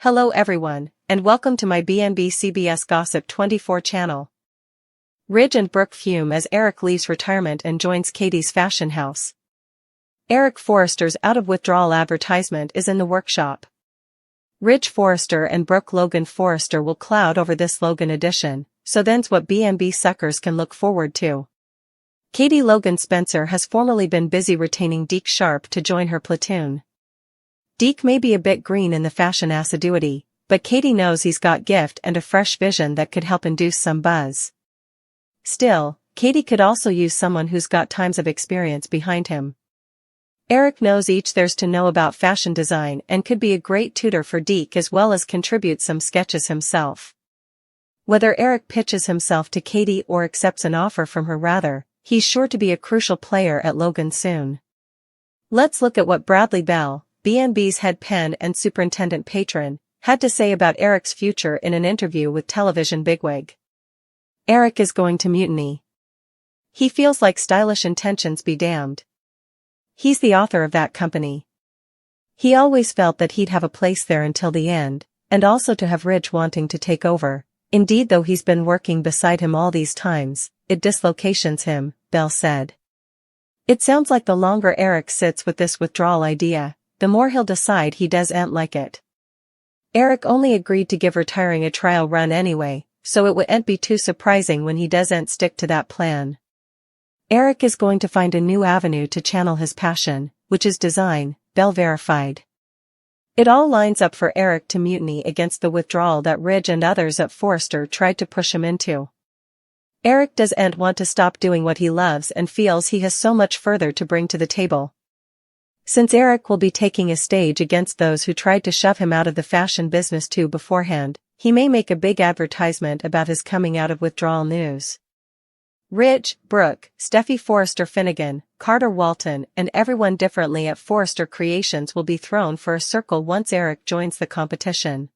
Hello everyone, and welcome to my BNB CBS Gossip 24 channel. Ridge and Brooke fume as Eric leaves retirement and joins Katie's fashion house. Eric Forrester's out of withdrawal advertisement is in the workshop. Ridge Forrester and Brooke Logan Forrester will cloud over this Logan edition, so then's what BNB suckers can look forward to. Katie Logan Spencer has formerly been busy retaining Deke Sharpe to join her platoon. Deke may be a bit green in the fashion assiduity, but Katie knows he's got gift and a fresh vision that could help induce some buzz. Still, Katie could also use someone who's got times of experience behind him. Eric knows each there's to know about fashion design and could be a great tutor for Deke as well as contribute some sketches himself. Whether Eric pitches himself to Katie or accepts an offer from her rather, he's sure to be a crucial player at Logan soon. Let's look at what Bradley Bell, BNB's head pen and superintendent patron, had to say about Eric's future in an interview with television bigwig. Eric is going to mutiny. He feels like stylish intentions be damned. He's the author of that company. He always felt that he'd have a place there until the end, and also to have Ridge wanting to take over. Indeed, though he's been working beside him all these times, it dislocations him, Bell said. It sounds like the longer Eric sits with this withdrawal idea, the more he'll decide he doesn't like it. Eric only agreed to give retiring a trial run anyway, so it wouldn't be too surprising when he doesn't stick to that plan. Eric is going to find a new avenue to channel his passion, which is design, Bell verified. It all lines up for Eric to mutiny against the withdrawal that Ridge and others at Forrester tried to push him into. Eric doesn't want to stop doing what he loves and feels he has so much further to bring to the table. Since Eric will be taking a stage against those who tried to shove him out of the fashion business too beforehand, he may make a big advertisement about his coming out of withdrawal news. Ridge, Brooke, Steffi Forrester Finnegan, Carter Walton and everyone differently at Forrester Creations will be thrown for a circle once Eric joins the competition.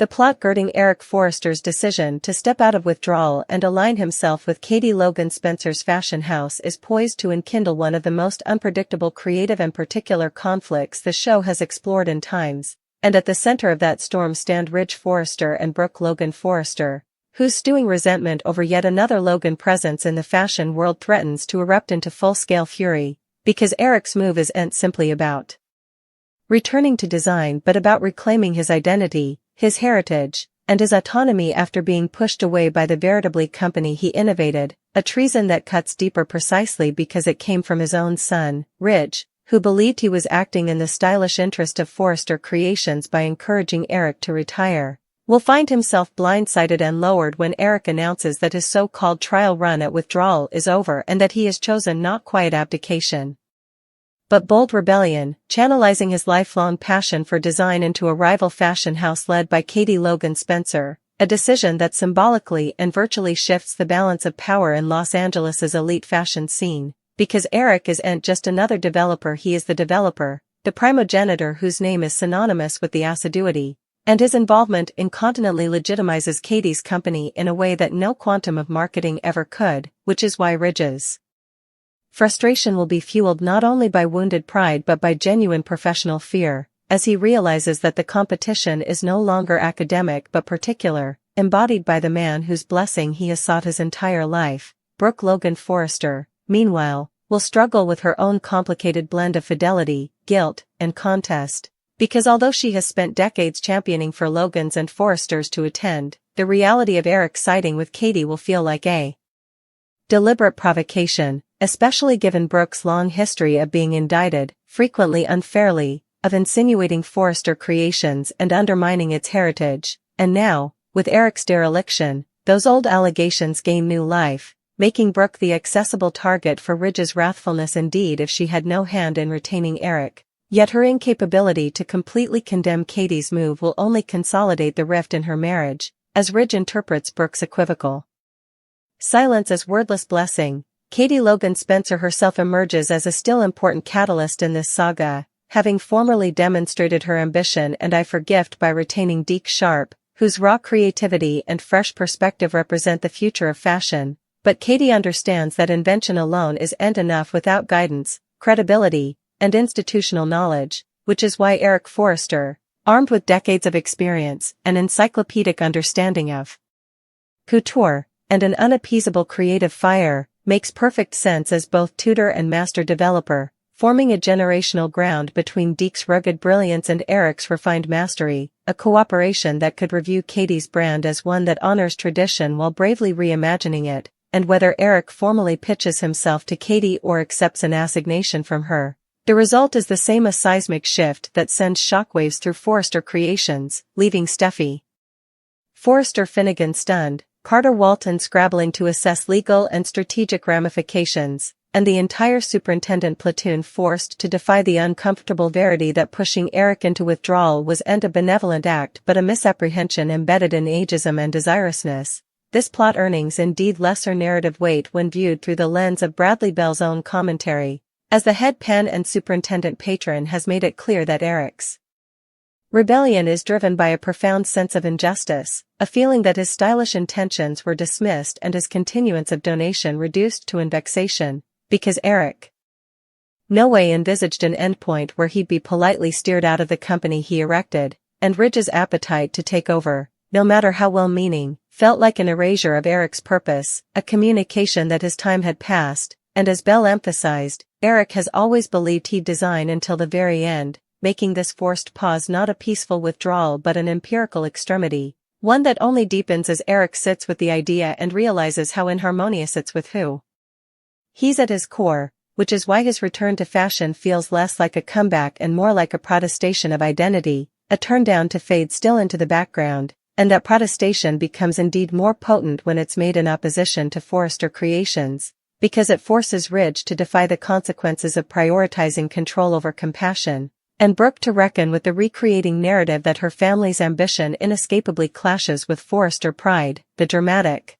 The plot girding Eric Forrester's decision to step out of withdrawal and align himself with Katie Logan Spencer's fashion house is poised to enkindle one of the most unpredictable creative and particular conflicts the show has explored in times, and at the center of that storm stand Ridge Forrester and Brooke Logan Forrester, whose stewing resentment over yet another Logan presence in the fashion world threatens to erupt into full-scale fury, because Eric's move isn't simply about returning to design but about reclaiming his identity, his heritage, and his autonomy after being pushed away by the veritably company he innovated, a treason that cuts deeper precisely because it came from his own son, Ridge, who believed he was acting in the stylish interest of Forrester Creations by encouraging Eric to retire, will find himself blindsided and lowered when Eric announces that his so-called trial run at withdrawal is over and that he has chosen not quiet abdication, but bold rebellion, channelizing his lifelong passion for design into a rival fashion house led by Katie Logan Spencer, a decision that symbolically and virtually shifts the balance of power in Los Angeles' elite fashion scene, because Eric isn't just another developer, he is the developer, the primogenitor whose name is synonymous with the assiduity, and his involvement incontinently legitimizes Katie's company in a way that no quantum of marketing ever could, which is why Ridge's frustration will be fueled not only by wounded pride but by genuine professional fear, as he realizes that the competition is no longer academic but particular, embodied by the man whose blessing he has sought his entire life. Brooke Logan Forrester, meanwhile, will struggle with her own complicated blend of fidelity, guilt, and contest, because although she has spent decades championing for Logans and Forresters to attend, the reality of Eric's siding with Katie will feel like a deliberate provocation, especially given Brooke's long history of being indicted, frequently unfairly, of insinuating Forrester Creations and undermining its heritage, and now, with Eric's dereliction, those old allegations gain new life, making Brooke the accessible target for Ridge's wrathfulness indeed if she had no hand in retaining Eric. Yet her incapability to completely condemn Katie's move will only consolidate the rift in her marriage, as Ridge interprets Brooke's equivocal silence as wordless blessing. Katie Logan Spencer herself emerges as a still important catalyst in this saga, having formerly demonstrated her ambition and eye for gift by retaining Deke Sharpe, whose raw creativity and fresh perspective represent the future of fashion. But Katie understands that invention alone isn't enough without guidance, credibility, and institutional knowledge, which is why Eric Forrester, armed with decades of experience, an encyclopedic understanding of couture, and an unappeasable creative fire, makes perfect sense as both tutor and master developer, forming a generational ground between Deke's rugged brilliance and Eric's refined mastery, a cooperation that could review Katie's brand as one that honors tradition while bravely reimagining it, and whether Eric formally pitches himself to Katie or accepts an assignation from her. The result is the same: a seismic shift that sends shockwaves through Forrester Creations, leaving Steffi Forrester Finnegan stunned, Carter Walton scrabbling to assess legal and strategic ramifications, and the entire superintendent platoon forced to defy the uncomfortable verity that pushing Eric into withdrawal wasn't a benevolent act but a misapprehension embedded in ageism and desirousness. This plot earnings indeed lesser narrative weight when viewed through the lens of Bradley Bell's own commentary, as the head pen and superintendent patron has made it clear that Eric's rebellion is driven by a profound sense of injustice, a feeling that his stylish intentions were dismissed and his continuance of donation reduced to vexation, because Eric no way envisaged an endpoint where he'd be politely steered out of the company he erected, and Ridge's appetite to take over, no matter how well-meaning, felt like an erasure of Eric's purpose, a communication that his time had passed, and as Bell emphasized, Eric has always believed he'd design until the very end, making this forced pause not a peaceful withdrawal but an empirical extremity, one that only deepens as Eric sits with the idea and realizes how inharmonious it's with who he's at his core, which is why his return to fashion feels less like a comeback and more like a protestation of identity, a turn down to fade still into the background, and that protestation becomes indeed more potent when it's made in opposition to Forrester Creations, because it forces Ridge to defy the consequences of prioritizing control over compassion, and Brooke to reckon with the recreating narrative that her family's ambition inescapably clashes with Forrester pride. The dramatic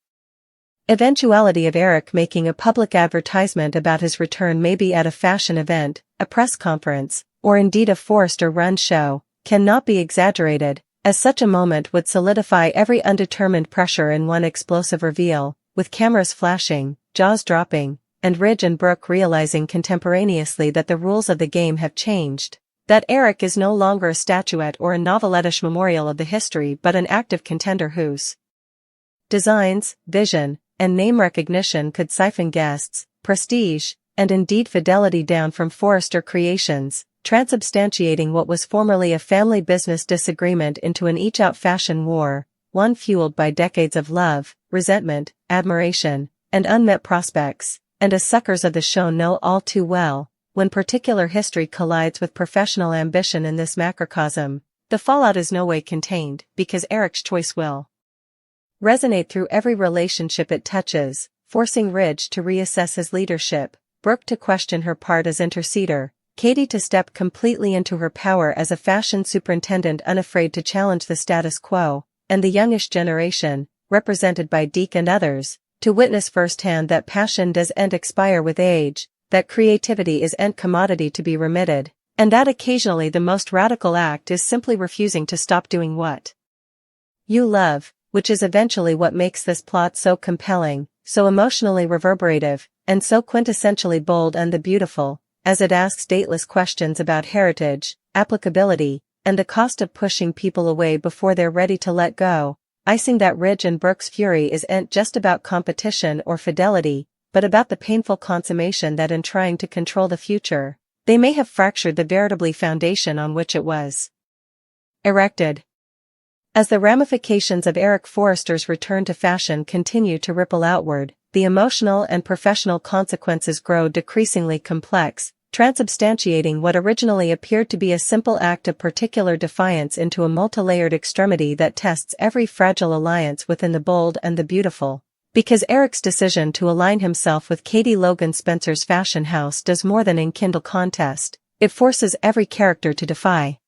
eventuality of Eric making a public advertisement about his return, maybe at a fashion event, a press conference, or indeed a Forrester-run show, cannot be exaggerated, as such a moment would solidify every undetermined pressure in one explosive reveal, with cameras flashing, jaws dropping, and Ridge and Brooke realizing contemporaneously that the rules of the game have changed, that Eric is no longer a statuette or a novelette-ish memorial of the history but an active contender whose designs, vision, and name recognition could siphon guests, prestige, and indeed fidelity down from Forrester Creations, transubstantiating what was formerly a family business disagreement into an each-out fashion war, one fueled by decades of love, resentment, admiration, and unmet prospects, and as suckers of the show know all too well, when particular history collides with professional ambition in this macrocosm, the fallout is no way contained, because Eric's choice will resonate through every relationship it touches, forcing Ridge to reassess his leadership, Brooke to question her part as interceder, Katie to step completely into her power as a fashion superintendent unafraid to challenge the status quo, and the youngish generation, represented by Deke and others, to witness firsthand that passion doesn't expire with age, that creativity isn't commodity to be remitted, and that occasionally the most radical act is simply refusing to stop doing what you love, which is eventually what makes this plot so compelling, so emotionally reverberative, and so quintessentially bold and the beautiful, as it asks dateless questions about heritage, applicability, and the cost of pushing people away before they're ready to let go, icing that Ridge and Brooke's fury isn't just about competition or fidelity, but about the painful consummation that in trying to control the future, they may have fractured the veritably foundation on which it was erected. As the ramifications of Eric Forrester's return to fashion continue to ripple outward, the emotional and professional consequences grow decreasingly complex, transubstantiating what originally appeared to be a simple act of particular defiance into a multi-layered extremity that tests every fragile alliance within the bold and the beautiful. Because Eric's decision to align himself with Katie Logan Spencer's fashion house does more than enkindle contest, it forces every character to defy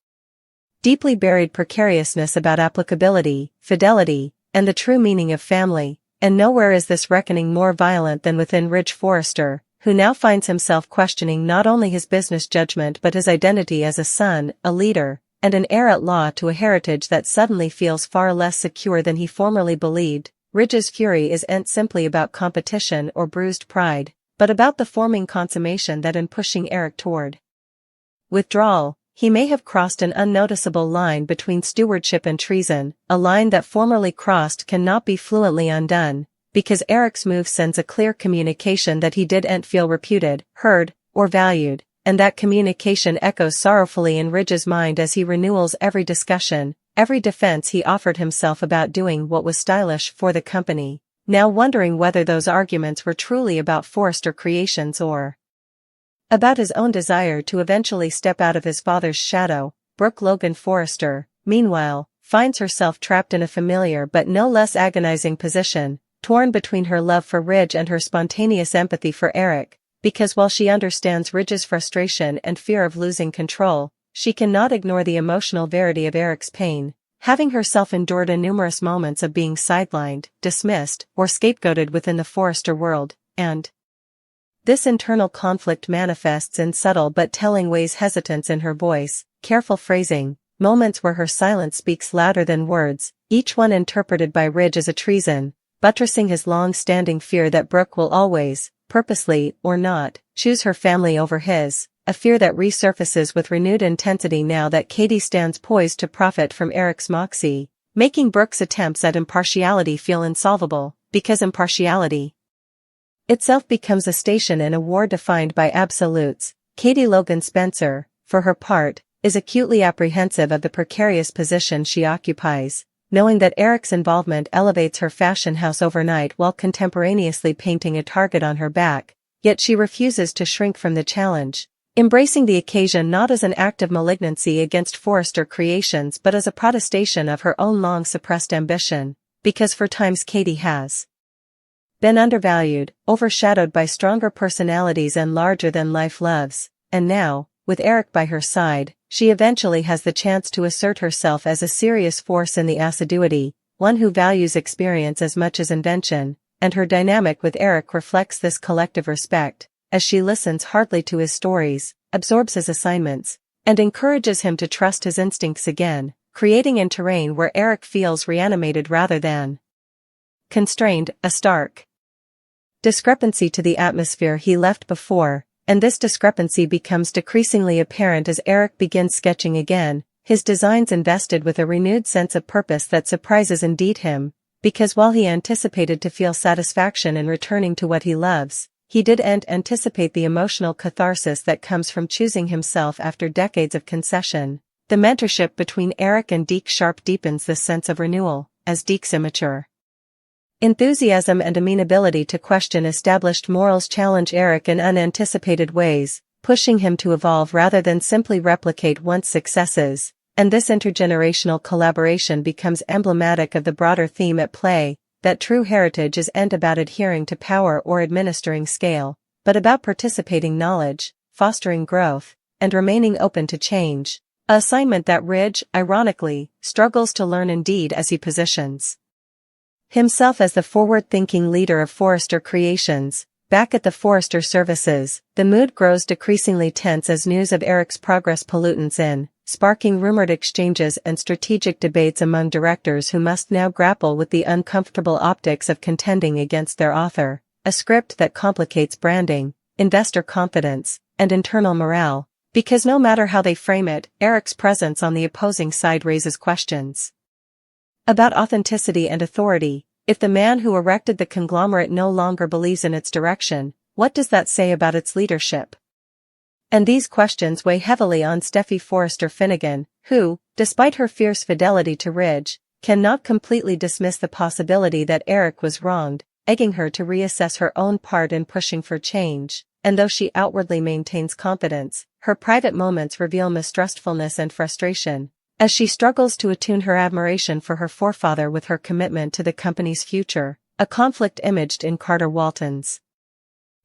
deeply buried precariousness about applicability, fidelity, and the true meaning of family, and nowhere is this reckoning more violent than within Ridge Forrester, who now finds himself questioning not only his business judgment but his identity as a son, a leader, and an heir at law to a heritage that suddenly feels far less secure than he formerly believed. Ridge's fury isn't simply about competition or bruised pride, but about the forming consummation that in pushing Eric toward withdrawal, he may have crossed an unnoticeable line between stewardship and treason, a line that formerly crossed cannot be fluently undone, because Eric's move sends a clear communication that he didn't feel reputed, heard, or valued, and that communication echoes sorrowfully in Ridge's mind as he renewals every discussion, every defense he offered himself about doing what was stylish for the company, now wondering whether those arguments were truly about Forrester creations or about his own desire to eventually step out of his father's shadow. Brooke Logan Forrester, meanwhile, finds herself trapped in a familiar but no less agonizing position, torn between her love for Ridge and her spontaneous empathy for Eric, because while she understands Ridge's frustration and fear of losing control, she cannot ignore the emotional verity of Eric's pain, having herself endured numerous moments of being sidelined, dismissed, or scapegoated within the Forrester world, and this internal conflict manifests in subtle but telling ways: hesitance in her voice, careful phrasing, moments where her silence speaks louder than words, each one interpreted by Ridge as a treason, buttressing his long-standing fear that Brooke will always, purposely or not, choose her family over his, a fear that resurfaces with renewed intensity now that Katie stands poised to profit from Eric's moxie, making Brooke's attempts at impartiality feel insolvable, because impartiality itself becomes a station in a war defined by absolutes. Katie Logan Spencer, for her part, is acutely apprehensive of the precarious position she occupies, knowing that Eric's involvement elevates her fashion house overnight while contemporaneously painting a target on her back, yet she refuses to shrink from the challenge, embracing the occasion not as an act of malignancy against Forrester creations but as a protestation of her own long-suppressed ambition, because for times Katie has been undervalued, overshadowed by stronger personalities and larger-than-life loves, and now, with Eric by her side, she eventually has the chance to assert herself as a serious force in the assiduity, one who values experience as much as invention, and her dynamic with Eric reflects this collective respect, as she listens hardly to his stories, absorbs his assignments, and encourages him to trust his instincts again, creating a terrain where Eric feels reanimated rather than constrained, a stark discrepancy to the atmosphere he left before, and this discrepancy becomes decreasingly apparent as Eric begins sketching again, his designs invested with a renewed sense of purpose that surprises indeed him, because while he anticipated to feel satisfaction in returning to what he loves, he didn't anticipate the emotional catharsis that comes from choosing himself after decades of concession. The mentorship between Eric and Deke Sharpe deepens this sense of renewal, as Deke's immature enthusiasm and amenability to question established morals challenge Eric in unanticipated ways, pushing him to evolve rather than simply replicate once successes, and this intergenerational collaboration becomes emblematic of the broader theme at play, that true heritage isn't about adhering to power or administering scale, but about participating knowledge, fostering growth, and remaining open to change, an assignment that Ridge, ironically, struggles to learn indeed as he positions himself as the forward-thinking leader of Forrester creations. Back at the Forrester services, the mood grows decreasingly tense as news of Eric's progress pollutants in, sparking rumored exchanges and strategic debates among directors who must now grapple with the uncomfortable optics of contending against their author, a script that complicates branding, investor confidence, and internal morale, because no matter how they frame it, Eric's presence on the opposing side raises questions about authenticity and authority. If the man who erected the conglomerate no longer believes in its direction, what does that say about its leadership? And these questions weigh heavily on Steffi Forrester Finnegan, who, despite her fierce fidelity to Ridge, cannot completely dismiss the possibility that Eric was wronged, egging her to reassess her own part in pushing for change, and though she outwardly maintains confidence, her private moments reveal mistrustfulness and frustration, as she struggles to attune her admiration for her forefather with her commitment to the company's future, a conflict imaged in Carter Walton's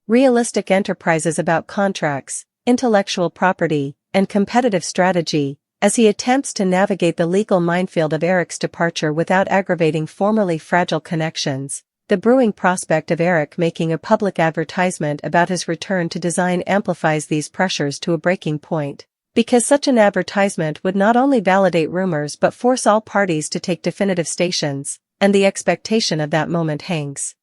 realistic enterprises about contracts, intellectual property, and competitive strategy, as he attempts to navigate the legal minefield of Eric's departure without aggravating formerly fragile connections. The brewing prospect of Eric making a public advertisement about his return to design amplifies these pressures to a breaking point, because such an advertisement would not only validate rumors but force all parties to take definitive stations, and the expectation of that moment hangs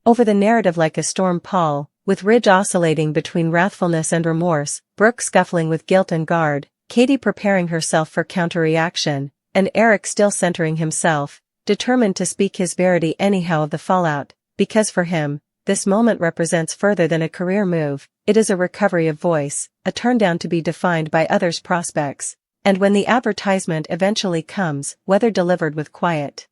over the narrative like a storm pall, with Ridge oscillating between wrathfulness and remorse, Brooke scuffling with guilt and guard, Katie preparing herself for counter-reaction, and Eric still centering himself, determined to speak his verity anyhow of the fallout, because for him, this moment represents further than a career move, it is a recovery of voice, a turndown to be defined by others' prospects, and when the advertisement eventually comes, whether delivered with quiet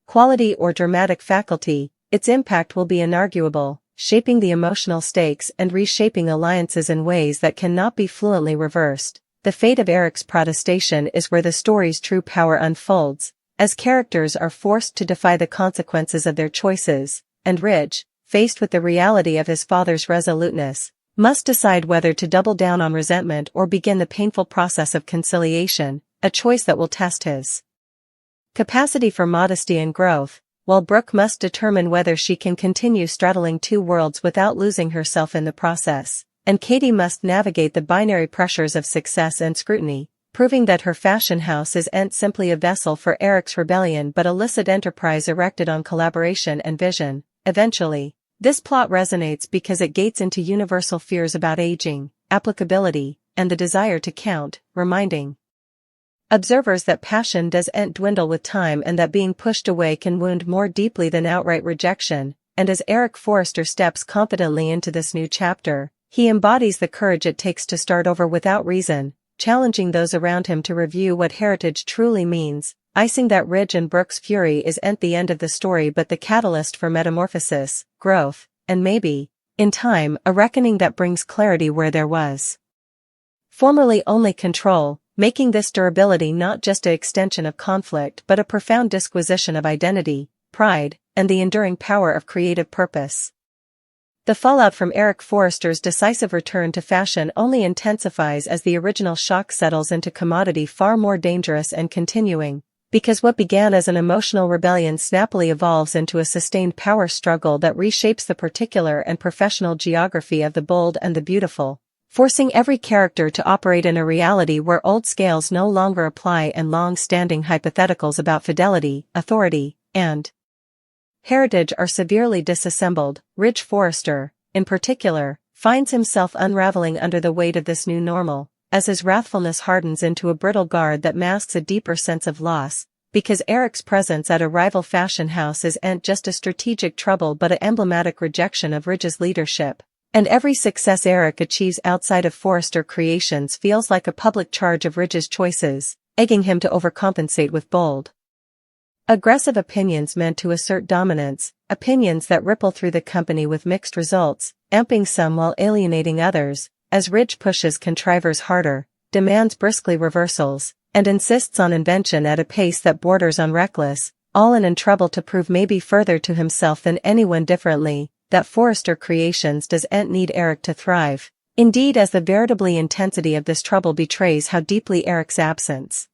quality or dramatic faculty, its impact will be inarguable, shaping the emotional stakes and reshaping alliances in ways that cannot be fluently reversed. The fate of Eric's protestation is where the story's true power unfolds, as characters are forced to defy the consequences of their choices, and Ridge, faced with the reality of his father's resoluteness, must decide whether to double down on resentment or begin the painful process of conciliation, a choice that will test his capacity for modesty and growth, while Brooke must determine whether she can continue straddling two worlds without losing herself in the process, and Katie must navigate the binary pressures of success and scrutiny, proving that her fashion house isn't simply a vessel for Eric's rebellion but a licit enterprise erected on collaboration and vision. Eventually, this plot resonates because it gates into universal fears about aging, applicability, and the desire to count, reminding observers that passion doesn't dwindle with time and that being pushed away can wound more deeply than outright rejection. And as Eric Forrester steps confidently into this new chapter, he embodies the courage it takes to start over without reason, challenging those around him to review what heritage truly means, icing that Ridge and Brooke's fury isn't the end of the story but the catalyst for metamorphosis, growth, and maybe, in time, a reckoning that brings clarity where there was formerly only control, making this durability not just an extension of conflict but a profound disquisition of identity, pride, and the enduring power of creative purpose. The fallout from Eric Forrester's decisive return to fashion only intensifies as the original shock settles into commodity far more dangerous and continuing, because what began as an emotional rebellion snappily evolves into a sustained power struggle that reshapes the particular and professional geography of the bold and the beautiful, forcing every character to operate in a reality where old scales no longer apply and long-standing hypotheticals about fidelity, authority, and heritage are severely disassembled. Ridge Forrester, in particular, finds himself unraveling under the weight of this new normal, as his wrathfulness hardens into a brittle guard that masks a deeper sense of loss, because Eric's presence at a rival fashion house isn't just a strategic trouble but an emblematic rejection of Ridge's leadership. And every success Eric achieves outside of Forrester Creations feels like a public charge of Ridge's choices, egging him to overcompensate with bold, aggressive opinions meant to assert dominance, opinions that ripple through the company with mixed results, amping some while alienating others, as Ridge pushes contrivers harder, demands briskly reversals, and insists on invention at a pace that borders on reckless, all in trouble to prove maybe further to himself than anyone differently, that Forrester Creations doesn't need Eric to thrive. Indeed, as the veritably intensity of this trouble betrays how deeply Eric's absence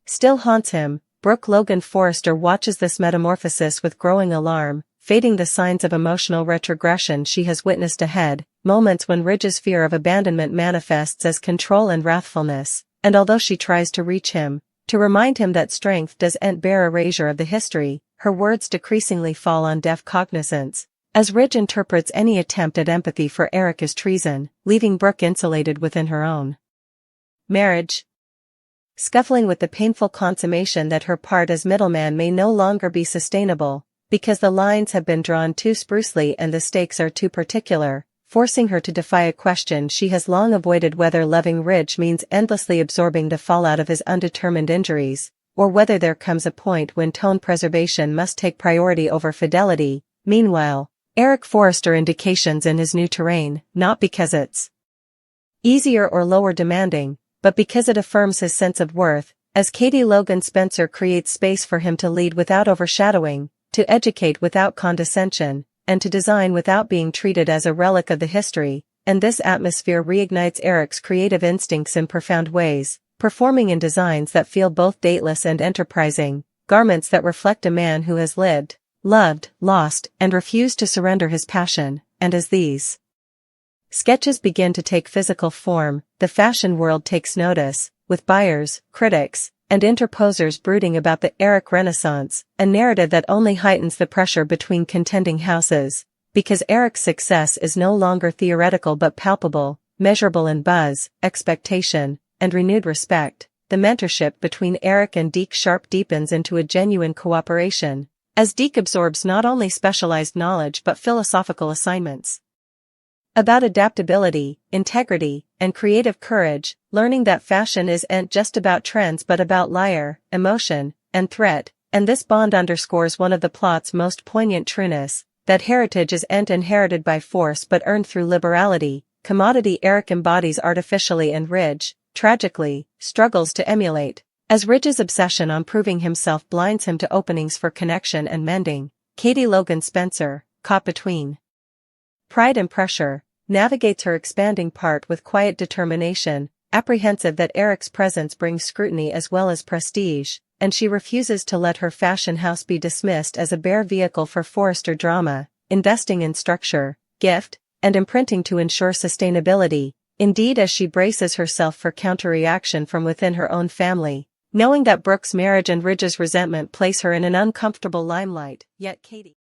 still haunts him, Brooke Logan Forrester watches this metamorphosis with growing alarm, fading the signs of emotional retrogression she has witnessed ahead, moments when Ridge's fear of abandonment manifests as control and wrathfulness, and although she tries to reach him, to remind him that strength doesn't bear erasure of the history, her words decreasingly fall on deaf cognizance, as Ridge interprets any attempt at empathy for Eric as treason, leaving Brooke insulated within her own marriage, scuffling with the painful consummation that her part as middleman may no longer be sustainable, because the lines have been drawn too sprucely and the stakes are too particular, forcing her to defy a question she has long avoided: whether loving Ridge means endlessly absorbing the fallout of his undetermined injuries, or whether there comes a point when tone preservation must take priority over fidelity. Meanwhile, Eric Forrester indications in his new terrain, not because it's easier or lower demanding, but because it affirms his sense of worth, as Katie Logan Spencer creates space for him to lead without overshadowing, to educate without condescension, and to design without being treated as a relic of the history, and this atmosphere reignites Eric's creative instincts in profound ways, performing in designs that feel both dateless and enterprising, garments that reflect a man who has lived, loved, lost, and refused to surrender his passion. And as these sketches begin to take physical form, the fashion world takes notice, with buyers, critics, and interposers brooding about the Eric Renaissance, a narrative that only heightens the pressure between contending houses, because Eric's success is no longer theoretical but palpable, measurable in buzz, expectation, and renewed respect, the mentorship between Eric and Deke Sharpe deepens into a genuine cooperation, as Deke absorbs not only specialized knowledge but philosophical assignments about adaptability, integrity, and creative courage, learning that fashion isn't just about trends but about liar, emotion, and threat, and this bond underscores one of the plot's most poignant truths, that heritage isn't inherited by force but earned through liberality, commodity Eric embodies artificially and Ridge, tragically, struggles to emulate. As Ridge's obsession on proving himself blinds him to openings for connection and mending, Katie Logan Spencer, caught between pride and pressure, navigates her expanding part with quiet determination, apprehensive that Eric's presence brings scrutiny as well as prestige, and she refuses to let her fashion house be dismissed as a bare vehicle for Forrester drama, investing in structure, gift, and imprinting to ensure sustainability. Indeed, as she braces herself for counter-reaction from within her own family, knowing that Brooke's marriage and Ridge's resentment place her in an uncomfortable limelight, yet Katie